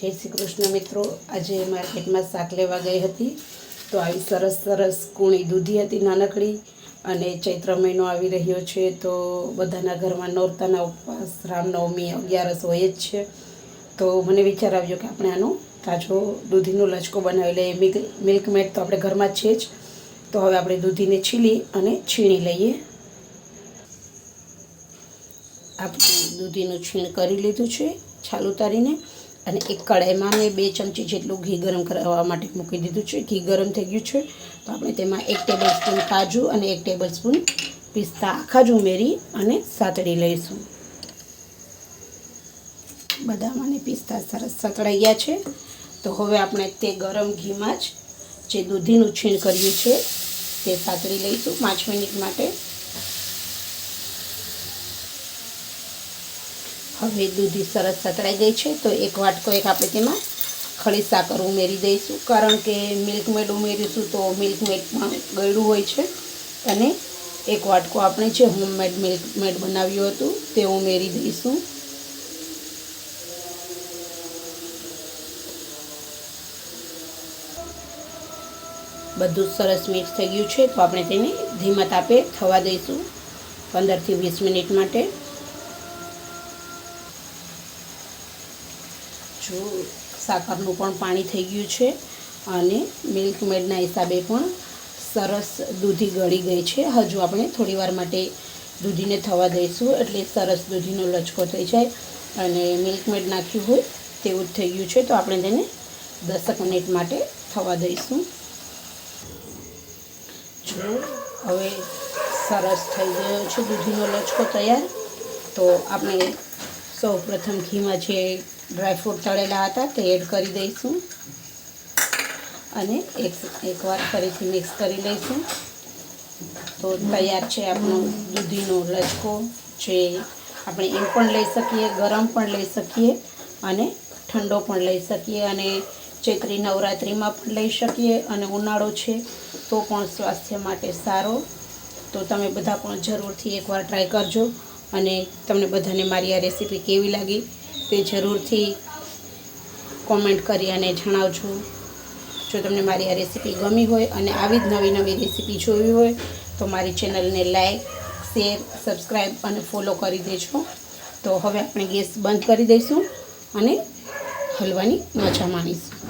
जय श्री कृष्ण मित्रों। आज मार्केट में शाक लेवा गई थी तो आई सरस सरस कूणी दूधी थी नानकड़ी अने चैत्र महीनो आवी रह्यो छे तो बधाना घर में नोरताना उपवास रामनवमी 11 होय ज छे। तो मने विचार आव्यो कि आपणे आनो ताजो दूधीनो लचको बनावी लईए। मिल्क मेड तो आपणे घर में छे ज, तो हवे आपणे दूधीने छीली अने छीणी लईए। आपणे दूधीनुं छीण करी लीधुं छे छाल उतारीने અને એક કડાઈમાં મેં 2 ચમચી જેટલું ઘી ગરમ કરવા માટે મૂકી દીધું છે। ઘી ગરમ થઈ ગયું છે તો આપણે તેમાં 1 ટેબલસ્પૂન કાજુ અને 1 ટેબલસ્પૂન પિસ્તા આખા જ ઉમેરી અને સાતળી લઈશું। બદામ અને પિસ્તા સરસ સાતળાઈ ગયા છે તો હવે આપણે તે ગરમ ઘીમાં જ જે દૂધીનું છીણ કર્યું છે તે સાતળી લઈશું 5 મિનિટ માટે। હવે દૂધી સરસ સતળાઈ ગઈ છે તો એક વાટકો એક આપણે તેમાં ખડી સાકર ઉમેરી દઈશું, કારણ કે મિલ્ક મેડ ઉમેરીશું તો મિલ્ક મેડમાં ગળ્યું હોય છે। અને એક વાટકો આપણે જે હોમમેડ મિલ્ક મેડ બનાવ્યું હતું તે ઉમેરી દઈશું। બધું સરસ મિક્સ થઈ ગયું છે તો આપણે તેને ધીમા તાપે થવા દઈશું 15 થી 20 મિનિટ માટે। जो साकरનું પણ પાણી થઈ ગયું છે અને મિલ્ક મેડના હિસાબે પણ સરસ દૂધી ગળી ગઈ છે। હજુ આપણે થોડીવાર માટે દૂધીને થવા દઈશું એટલે સરસ દૂધીનો લચકો થઈ જાય અને મિલ્ક મેડ નાખ્યું હોય તેવું જ થઈ ગયું છે તો આપણે તેને 10 મિનિટ માટે થવા દઈશું। જો હવે સરસ થઈ ગયો છે દૂધીનો લચકો તૈયાર। તો આપણે સૌપ્રથમ ઘીમાં જે ડ્રાયફ્રૂટ તળેલા હતા તે એડ કરી દઈશું અને એકવાર ફરીથી મિક્સ કરી લઈશું। તો તૈયાર છે આપણો દૂધીનો લચકો, જે આપણે એમ પણ લઈ શકીએ, ગરમ પણ લઈ શકીએ અને ઠંડો પણ લઈ શકીએ અને ચૈત્રી નવરાત્રિમાં પણ લઈ શકીએ અને ઉનાળો છે તો પણ સ્વાસ્થ્ય માટે સારો। તો તમે બધા પણ જરૂરથી એકવાર ટ્રાય કરજો અને તમને બધાને મારી આ રેસીપી કેવી લાગી તે જરૂરથી કોમેન્ટ કરી અને જણાવજો। જો તમને મારી આ રેસીપી ગમી હોય અને આવી જ નવી નવી રેસીપી જોવી હોય તો મારી ચેનલને લાઈક, શેર, સબસ્ક્રાઈબ અને ફોલો કરી દેજો। તો હવે આપણે ગેસ બંધ કરી દઈશું અને હલવાની મજા માણીશું।